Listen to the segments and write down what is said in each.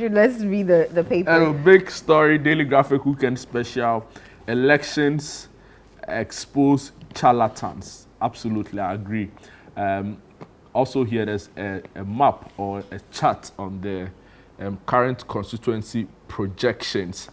Andrew, let's read the paper. And a big story, Daily Graphic Weekend Special, elections expose charlatans. Absolutely, I agree. Also here, there's a map or a chart on the current constituency projections.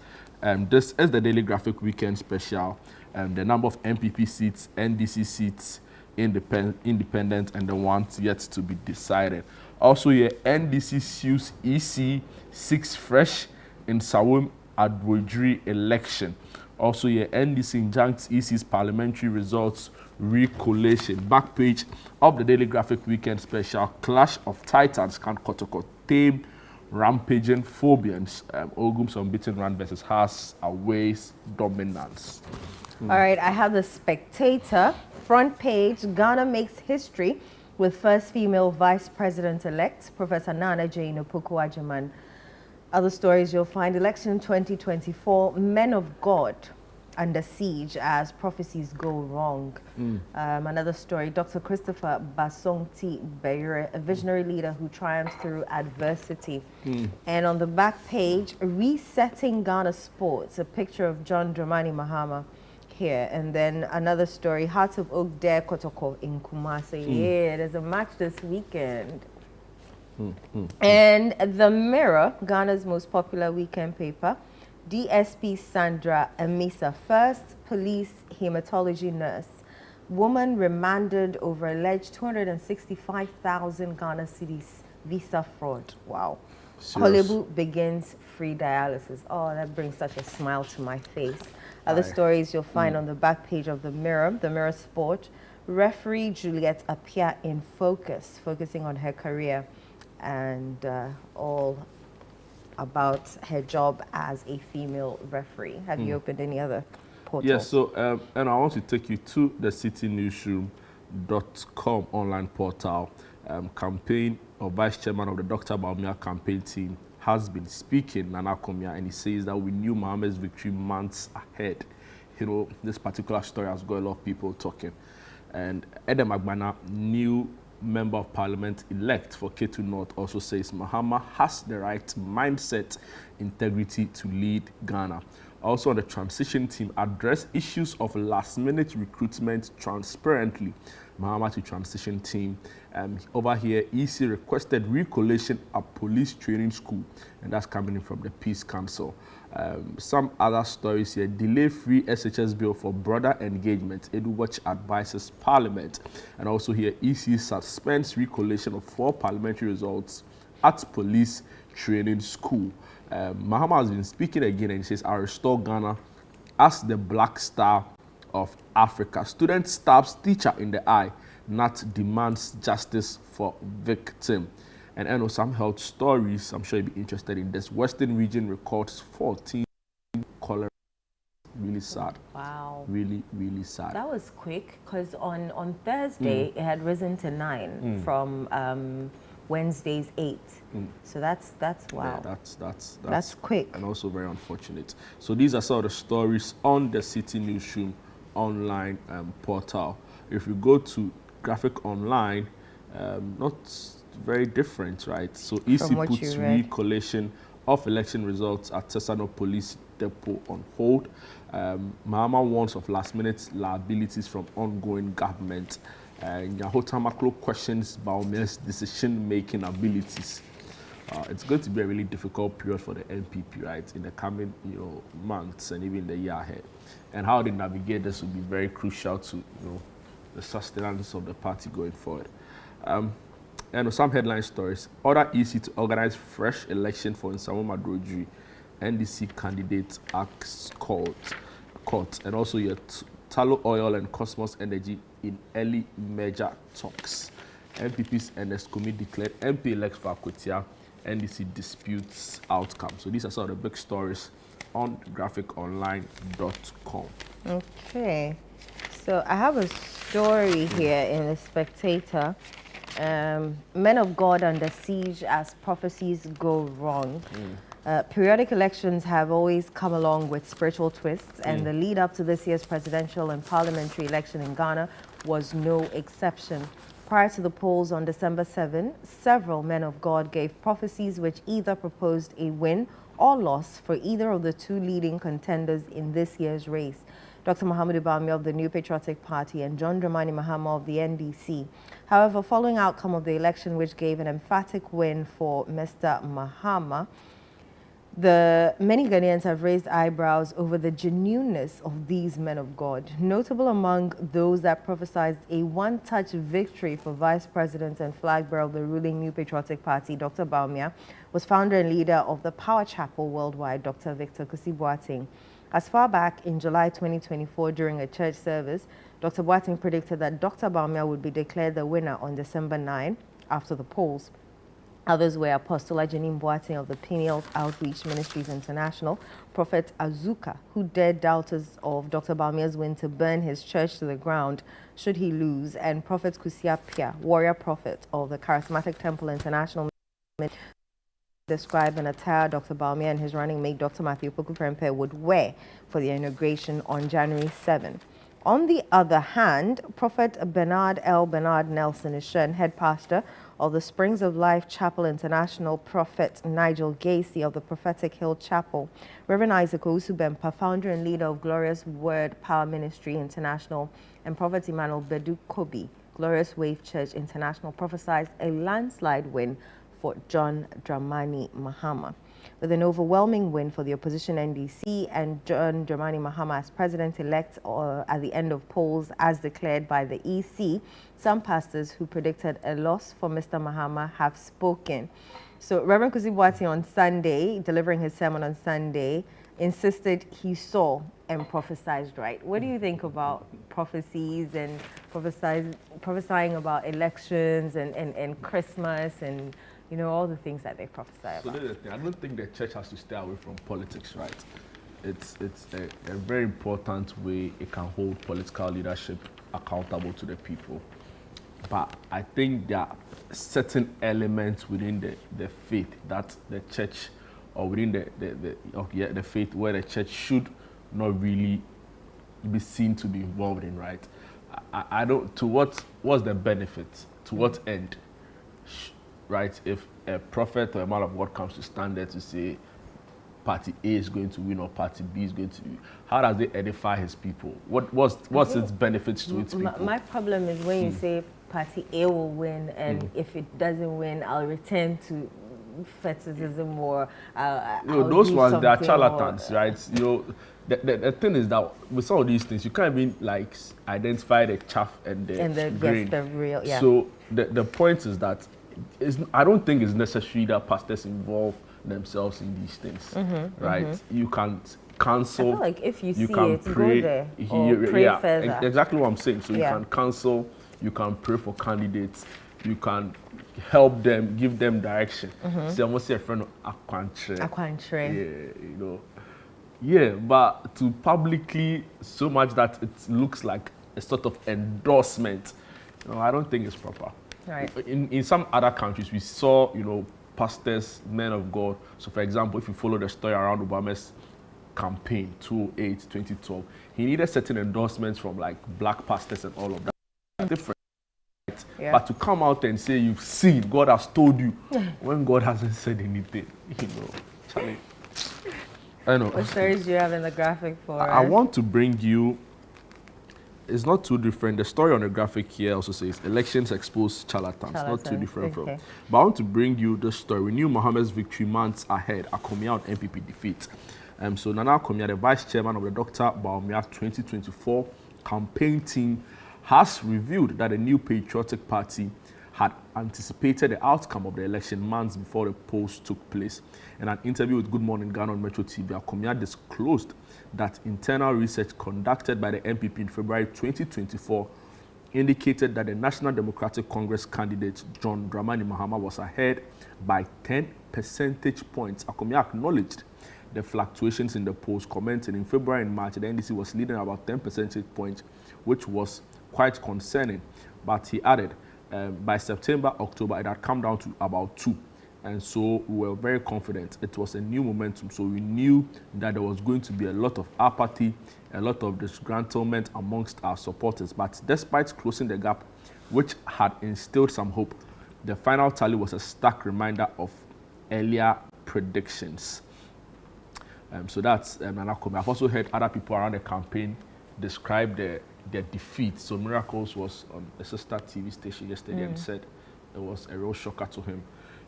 This is the Daily Graphic Weekend Special. The number of MPP seats, NDC seats, independent, and the ones yet to be decided. Also here, NDC sues EC 6 fresh in Sawum Adwodri election. Also here, NDC injuncts EC's parliamentary results recollation. Back page of the Daily Graphic Weekend Special, clash of titans can Kotoko tame rampaging phobians. Ogum's unbeaten run versus Haas aways dominance. All right, I have the Spectator. Front page, Ghana makes history with first female vice president-elect, Professor Nana Jane Opoku-Agyeman. Other stories you'll find, election 2024, men of God under siege as prophecies go wrong. Another story, Dr. Christopher Basongti Bayure, a visionary leader who triumphed through adversity. And on the back page, resetting Ghana sports, a picture of John Dramani Mahama here. And then another story, Hearts of Oak Dare Kotoko in Kumasi. Yeah, there's a match this weekend. And The Mirror, Ghana's most popular weekend paper, DSP Sandra Amisa, first police hematology nurse, woman remanded over alleged 265,000 Ghana cedis visa fraud. Wow. Kolebu begins free dialysis. Oh, that brings such a smile to my face. Other stories you'll find on the back page of The Mirror Sport, referee Juliet Appiah in focus, focusing on her career and all about her job as a female referee. Have you opened any other portals? Yes, so and I want to take you to the citynewsroom.com online portal. Campaign or vice chairman of the Dr. Baumia campaign team has been speaking, Nana Komia, and he says that we knew Mohammed's victory months ahead. You know, this particular story has got a lot of people talking. And Edem Agbana, new member of parliament elect for Ketu North, also says Mahama has the right mindset, integrity to lead Ghana. Also on the transition team, address issues of last-minute recruitment transparently. Mahama to transition team. Over here, EC requested recollation at police training school, and that's coming in from the Peace Council. Some other stories here, delay-free SHS bill for broader engagement, EduWatch advises Parliament. And also here, EC suspends recollation of 4 parliamentary results at police training school. Mahama has been speaking again and he says, I restore Ghana as the black star of Africa. Student stabs teacher in the eye. Nat demands justice for victim. And I know some health stories, I'm sure you'll be interested in this. Western region records 14 cholera. Really sad. Wow. Really, really sad. That was quick because on Thursday it had risen to 9 from Wednesday's 8. So that's wow. Yeah, that's quick and also very unfortunate. So these are some of the stories on the City Newsroom online portal. If you go to Graphic Online, not very different, right? So EC puts recollation of election results at Tesano Police Depot on hold. Mahama warns of last-minute liabilities from ongoing government. Nyahota Maklo questions Baumia's decision-making abilities. It's going to be a really difficult period for the NPP, right, in the coming months and even the year ahead. And how they navigate this will be very crucial to the sustenance of the party going forward. And some headline stories. Order EC to organize fresh election for Nsawam Adwodri. NDC candidate asks court. And also your Tallow Oil and Cosmos Energy in early merger talks. MPP's NSCOMI declared MP elects for Akotia. NDC disputes outcome. So these are some of the big stories on graphiconline.com. Okay. So I have a story here in The Spectator. Men of God under siege as prophecies go wrong. Periodic elections have always come along with spiritual twists, and the lead up to this year's presidential and parliamentary election in Ghana was no exception. prior to the polls on December 7, several men of God gave prophecies which either proposed a win or loss for either of the two leading contenders in this year's race, Dr. Muhammadu Bawumia of the New Patriotic Party and John Dramani Mahama of the NDC. However, following outcome of the election, which gave an emphatic win for Mr. Mahama, the many Ghanaians have raised eyebrows over the genuineness of these men of God. Notable among those that prophesied a one-touch victory for Vice President and flag bearer of the ruling New Patriotic Party, Dr. Bawumia, was founder and leader of the Power Chapel Worldwide, Dr. Victor Kusi Boateng. As far back in July 2024, during a church service, Dr. Boateng predicted that Dr. Bawumia would be declared the winner on December 9 after the polls. Others were Apostle Ajanim Boateng of the Pineal Outreach Ministries International, Prophet Azuka, who dared doubters of Dr. Bawumia's win to burn his church to the ground should he lose, and Prophet Kusia Pia, warrior prophet of the Charismatic Temple International, describe an attire Dr. Bawumia and his running mate Dr. Matthew Poku Prempeh would wear for the inauguration on January 7. On the other hand, Prophet Bernard Nelson Ishen, head pastor of the Springs of Life Chapel International, Prophet Nigel Gacy of the Prophetic Hill Chapel, Reverend Isaac Owusu-Bempah, founder and leader of Glorious Word Power Ministry International, and Prophet Emmanuel Bedu Kobi, Glorious Wave Church International, prophesied a landslide win for John Dramani Mahama. With an overwhelming win for the opposition NDC and John Dramani Mahama as president-elect at the end of polls as declared by the EC, some pastors who predicted a loss for Mr. Mahama have spoken. So Reverend Kusi Boateng on Sunday, delivering his sermon on Sunday, insisted he saw and prophesied right. What do you think about prophecies and prophesying about elections and Christmas and all the things that they prophesy about? So the thing. I don't think the church has to stay away from politics, right? It's a very important way it can hold political leadership accountable to the people. But I think there are certain elements within the faith that the church, or within the faith, where the church should not really be seen to be involved in, right? I don't, to what's the benefit? To what end? Right, if a prophet or a man of God comes to stand there to say party A is going to win or party B is going to win, how does it edify his people? What's its benefits to its people? My problem is when you say party A will win, and if it doesn't win, I'll return to fetishism or those ones, they are charlatans, right? The thing is that with some of these things, you can't even like identify the chaff and the grain. Yes, the real, yeah. So the point is that I don't think it's necessary that pastors involve themselves in these things, right? You can counsel. I feel like if you see can it, pray, go there or pray further. Exactly what I'm saying. So you can counsel, you can pray for candidates, you can help them, give them direction. See, I'm say a friend of Akwantre. Yeah, but to publicly so much that it looks like a sort of endorsement, I don't think it's proper. Right. In some other countries, we saw, pastors, men of God. So, for example, if you follow the story around Obama's campaign, 2008, 2012, he needed certain endorsements from like black pastors and all of that. Different. Yeah. But to come out and say you've seen, God has told you, when God hasn't said anything, Charlie. I know. What stories do you have in the graphic for I want to bring you. It's not too different. The story on the graphic here also says elections expose charlatans. Not too different from. But I want to bring you the story. We knew Mohammed's victory months ahead. Akomia on NPP defeat. So Nana Akomia, the vice chairman of the Dr. Bawumia 2024 campaign team, has revealed that the New Patriotic Party had anticipated the outcome of the election months before the polls took place. In an interview with Good Morning Ghana on Metro TV, Akomia disclosed that internal research conducted by the NPP in February 2024 indicated that the National Democratic Congress candidate John Dramani Mahama was ahead by 10 percentage points. Akomia acknowledged the fluctuations in the polls, commenting in February and March the NDC was leading about 10 percentage points, which was quite concerning. But he added, by September, October, it had come down to about 2. And so we were very confident. It was a new momentum. So we knew that there was going to be a lot of apathy, a lot of disgruntlement amongst our supporters. But despite closing the gap which had instilled some hope. The final tally was a stark reminder of earlier predictions. So that's Nana Kwame. I've also heard other people around the campaign describe their defeat. So Miracles was on a sister TV station yesterday and said it was a real shocker to him.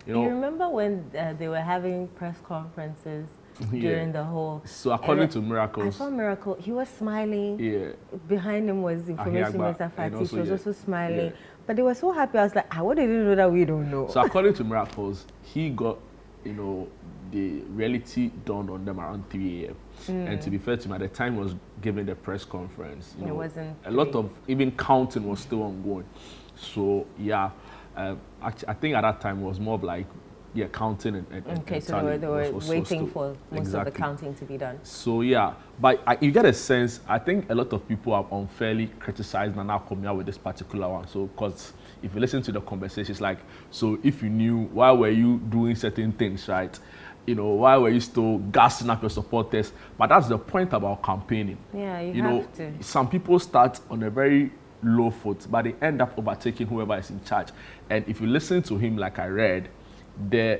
You remember when they were having press conferences during the whole... So according to Miracles... I saw Miracle. He was smiling. Yeah. Behind him was Information Minister Fati. She was also smiling. Yeah. But they were so happy. I was like, what did you know that we don't know? So according to Miracles, he got, the reality dawned on them around 3 a.m. And to be fair to him, at the time he was giving the press conference, it wasn't a lot of even counting was still ongoing. So yeah, I think at that time it was more of like counting and okay, and so they were waiting for most of the exactly. counting to be done. So yeah, but you get a sense. I think a lot of people have unfairly criticized Nana Kwame with this particular one. So because if you listen to the conversations, like, so if you knew, why were you doing certain things, right? Why were you still gassing up your supporters? But that's the point about campaigning. Yeah, you have to. Some people start on a very low foot, but they end up overtaking whoever is in charge. And if you listen to him, like I read, the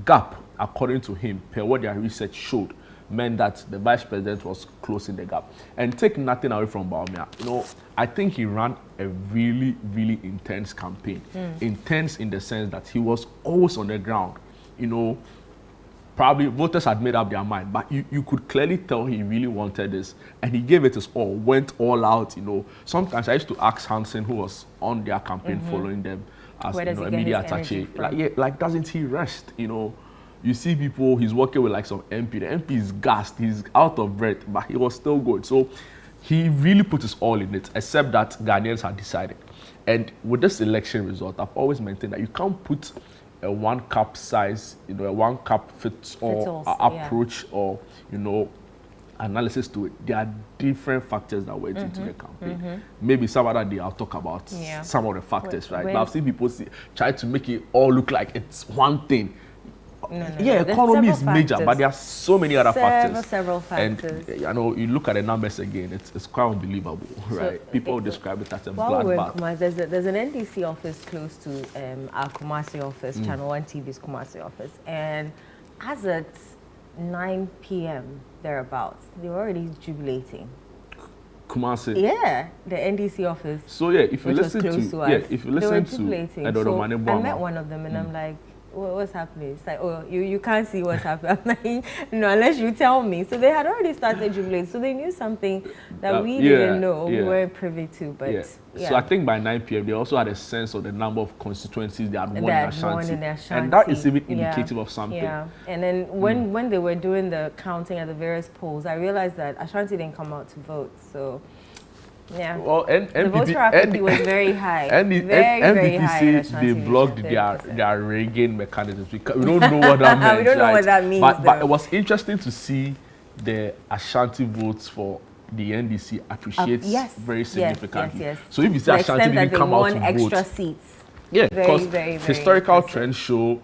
gap, according to him, per what their research showed, meant that the vice president was closing the gap. And take nothing away from Bawumia, I think he ran a really, really intense campaign. Intense in the sense that he was always on the ground. Probably voters had made up their mind, but you could clearly tell he really wanted this, and he gave it his all, went all out. Sometimes I used to ask Hansen, who was on their campaign following them as a media attaché, like doesn't he rest? You see people, he's working with like some MP. The MP is gassed, he's out of breath, but he was still good. So he really put his all in it, except that Ghanaians had decided. And with this election result, I've always maintained that you can't put a one cup size, a one cup fits all approach or, analysis to it. There are different factors that went into the campaign. Maybe some other day I'll talk about some of the factors, right? But I've seen people try to make it all look like it's one thing. No. Economy is major, but there are so many other factors. Several factors. And you look at the numbers again, it's quite unbelievable, right? People describe it as a bloodbath. There's an NDC office close to our Kumasi office, ChannelOne TV's Kumasi office, and as at 9 p.m. thereabouts, they were already jubilating. Kumasi. Yeah, the NDC office. So if you listen to Edodo Mane I met one of them, and I'm like, what's happening? It's like, you can't see what's happening. I'm like, no, unless you tell me. So they had already started jubilating, so they knew something that we didn't know, we weren't privy to. But so I think by 9 p.m. they also had a sense of the number of constituencies they had won in Ashanti. And that is even indicative of something. Yeah, and then when they were doing the counting at the various polls, I realized that Ashanti didn't come out to vote. So yeah, well, the vote for Ashanti was very high. Very high. They blocked their rigging mechanisms. We don't know what that means. We don't know what that means. But it was interesting to see the Ashanti votes for the NDC appreciates very significantly. Yes. So if you say Ashanti didn't come out to vote, extra seats. Yeah, because very historical trends show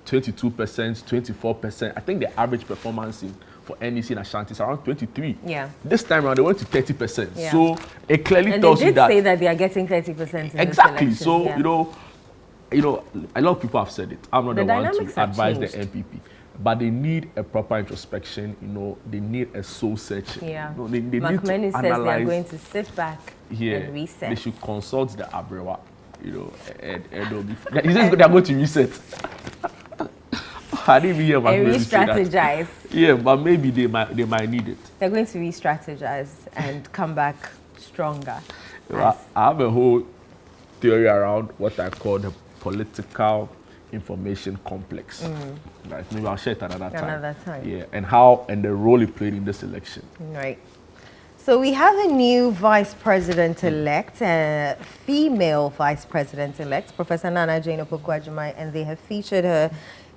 22%, 24%. I think the average performance for NDC in Ashanti is around 23. Yeah. This time around they went to 30%. Yeah. So it clearly tells you that. And they did say that they are getting 30% in exactly. This So election. a lot of people have said it. I'm not the one to advise the MPP, but they need a proper introspection. They need a soul searching. Yeah. They need to says analyze. They are going to sit back and reset. They should consult the Abrewa. And he says they are going to reset. I didn't even hear about re-strategize. Yeah, but maybe they might need it. They're going to re-strategize and come back stronger. I have a whole theory around what I call the political information complex. Right? Maybe I'll share it another time. Yeah, and the role it played in this election. Right. So we have a new vice president-elect, female vice president-elect, Professor Nana Jane Opoku-Agyeman, and they have featured her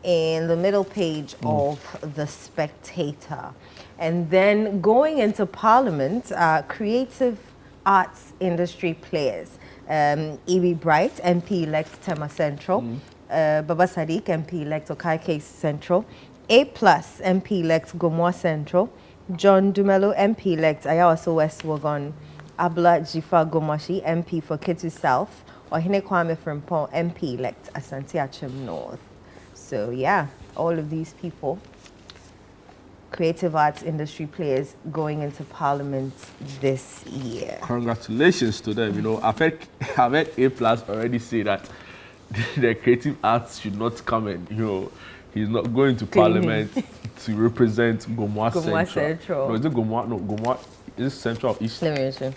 in the middle page of The Spectator. And then going into Parliament, creative arts industry players. Ibi Bright, MP-elect Tema Central. Baba Sadiq, MP-elect Okaike Central. A+, MP-elect Gomoa Central. John Dumelo, MP-elect Ayawaso West Wuogon. Abla Jifa Gomashi, MP for Ketu South, Ohene Kwame Frimpong, MP-elect Asante Achim North. So yeah, all of these people, creative arts industry players going into parliament this year. Congratulations to them. You know, I've heard A plus already say that the creative arts should not come and, you know, he's not going to parliament to represent Gomwa Central. No, is it Gomwa? No, Gomwa is Central or East? Let me mention.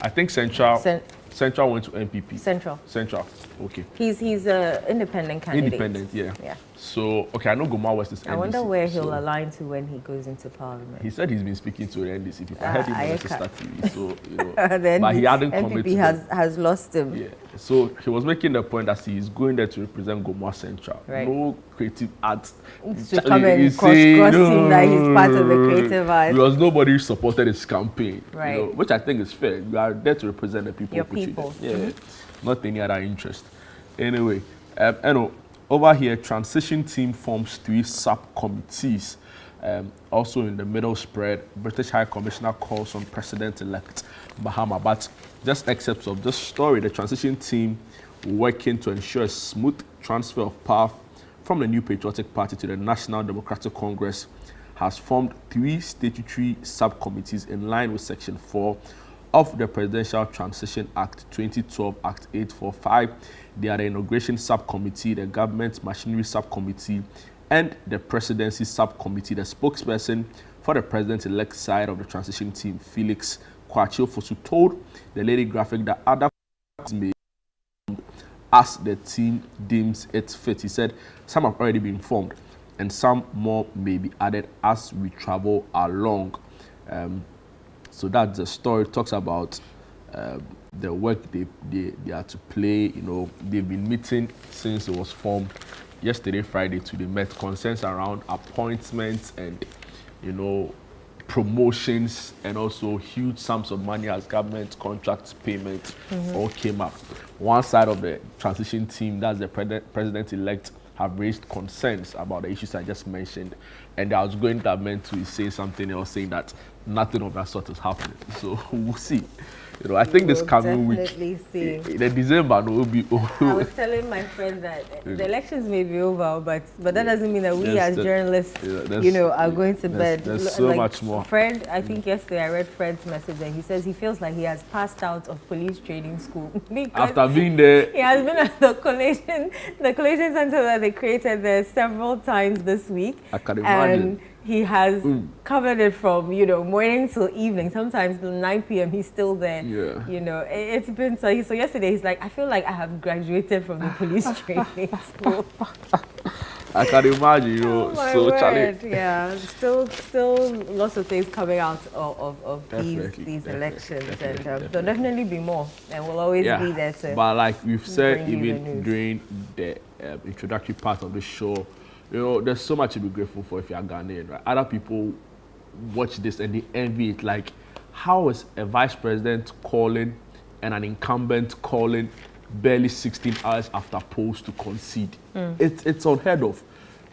I think Central. Central went to MPP. Central. Okay. He's an independent candidate. Independent, yeah. Yeah. So, okay, I know Gomwa West is NDC. I wonder where he'll align to when he goes into parliament. He said he's been speaking to the NDC people. I heard him on Leicester TV, so, you know. But he hadn't committed. NPP has lost him. Yeah. So, he was making the point that he is going there to represent Gomwa Central. Right. No creative arts. To come and cross him that he's part of the creative arts. Because nobody supported his campaign. Right. You know, which I think is fair. You are there to represent the people. Your people. Yeah. Not any other interest. Anyway, over here, transition team forms 3 subcommittees. Also in the middle spread, British High Commissioner calls on President-elect Mahama. But just excerpts of this story, the transition team working to ensure a smooth transfer of power from the New Patriotic Party to the National Democratic Congress has formed 3 statutory subcommittees in line with Section 4 of the Presidential Transition Act 2012, Act 845. They are the Inauguration Subcommittee, the Government Machinery Subcommittee, and the Presidency Subcommittee. The spokesperson for the President-elect side of the transition team, Felix Kwachiofosu, told the Lady Graphic that other may as the team deems it fit. He said some have already been formed and some more may be added as we travel along. So that's the story. It talks about the work they are to play. You know, they've been meeting since it was formed. Yesterday, Friday, they met. Concerns around appointments and, you know, promotions, and also huge sums of money as government contracts payments all came up. One side of the transition team, that's the president-elect, have raised concerns about the issues I just mentioned, and the outgoing government to say something else, saying that nothing of that sort is happening. So we'll see. You know, I think this coming week, the December will be over. I was telling my friend that the elections may be over, but that doesn't mean that we as journalists, you know, are going to bed. There's so much more. Fred, I think yesterday I read Fred's message, and he says he feels like he has passed out of police training school after being there. He has been at the collation center that they created there several times this week. I can imagine. And he has covered it from, you know, morning till evening. Sometimes till 9 p.m. he's still there. Yeah. You know, it's been so yesterday he's like, I feel like I have graduated from the police training school. I can imagine, you know. Oh so Charlie. Yeah, still lots of things coming out of these elections, and there'll definitely be more, and we'll always be there to. But like we've said, even during the introductory part of the show, you know, there's so much to be grateful for if you're Ghanaian, right? Other people watch this and they envy it. Like, how is a vice president calling and an incumbent calling barely 16 hours after polls to concede? It's unheard of.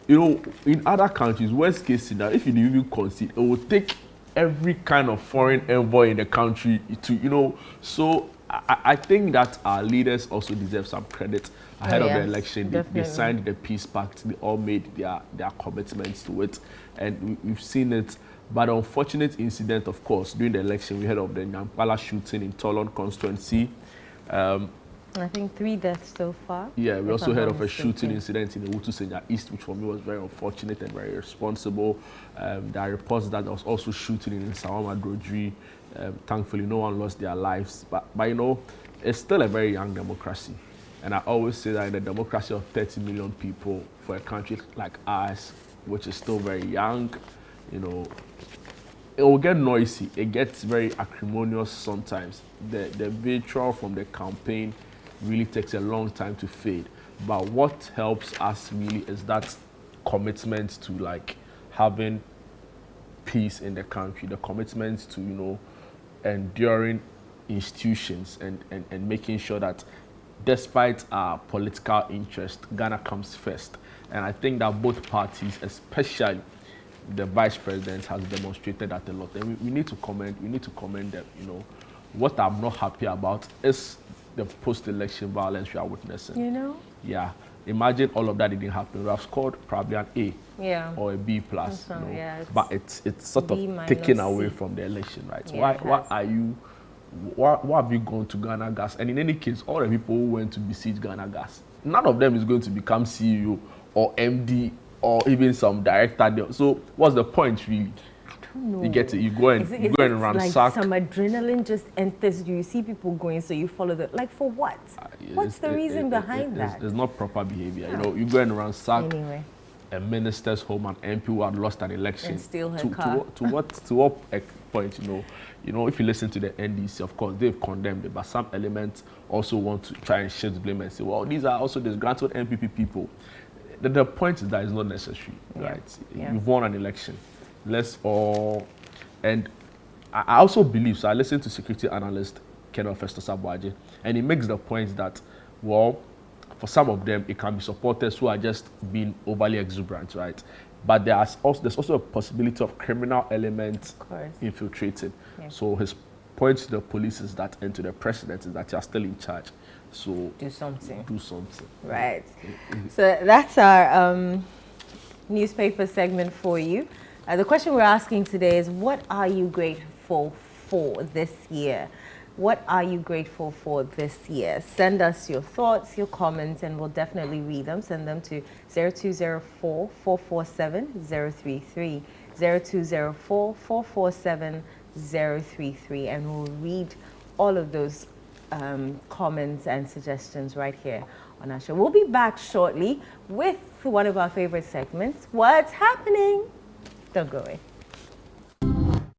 You know, in other countries, worst case scenario, if you didn't even concede, it would take every kind of foreign envoy in the country to, you know. So I think that our leaders also deserve some credit ahead of the election. They signed the peace pact. They all made their commitments to it, and we've seen it. But the unfortunate incident, of course, during the election, we heard of the Nyampala shooting in Tolon constituency. I think 3 deaths so far. Yeah, we also heard of a shooting incident in the Wutu Senya East, which for me was very unfortunate and very irresponsible. There are reports that there was also shooting in Sawama Drodri. Thankfully, no one lost their lives. But you know, it's still a very young democracy. And I always say that in a democracy of 30 million people, for a country like ours, which is still very young, you know, it will get noisy. It gets very acrimonious sometimes. The vitriol from the campaign really takes a long time to fade. But what helps us really is that commitment to like having peace in the country, the commitment to, you know, enduring institutions and making sure that despite our political interest, Ghana comes first. And I think that both parties, especially the vice president, has demonstrated that a lot. And we need to commend them, you know, What I'm not happy about is the post-election violence we are witnessing. You know? Yeah. Imagine all of that didn't happen. We have scored probably an A or a B plus. You know? Yeah, but it's sort of taken away from the election, right? Yeah, Why have you gone to Ghana Gas? And in any case, all the people who went to besiege Ghana Gas, none of them is going to become CEO or MD or even some director there. So what's the point really? No. You get it. You go and ransack. Like some adrenaline just enters you. You see people going, so you follow them. Like for what? What's the reason behind that? It's not proper behavior. You know, you go and ransack a minister's home, an MP who had lost an election. And steal her car. To what point? You know, if you listen to the NDC, of course they've condemned it, but some elements also want to try and shift blame and say, well, these are also disgruntled NPP people. The point is that it's not necessary, right? You've won an election. Let's all, and I also believe, so I listened to security analyst Colonel Festus Abuaje, and he makes the point that, well, for some of them, it can be supporters who are just being overly exuberant, right? But there's also a possibility of criminal elements infiltrating. Yeah. So his point to the police is that, and to the president is that you are still in charge. So do something. Right. So that's our newspaper segment for you. The question we're asking today is, what are you grateful for this year? What are you grateful for this year? Send us your thoughts, your comments, and we'll definitely read them. Send them to 0204-447-033, 0204-447-033, and we'll read all of those comments and suggestions right here on our show. We'll be back shortly with one of our favorite segments, What's Happening? Don't go away.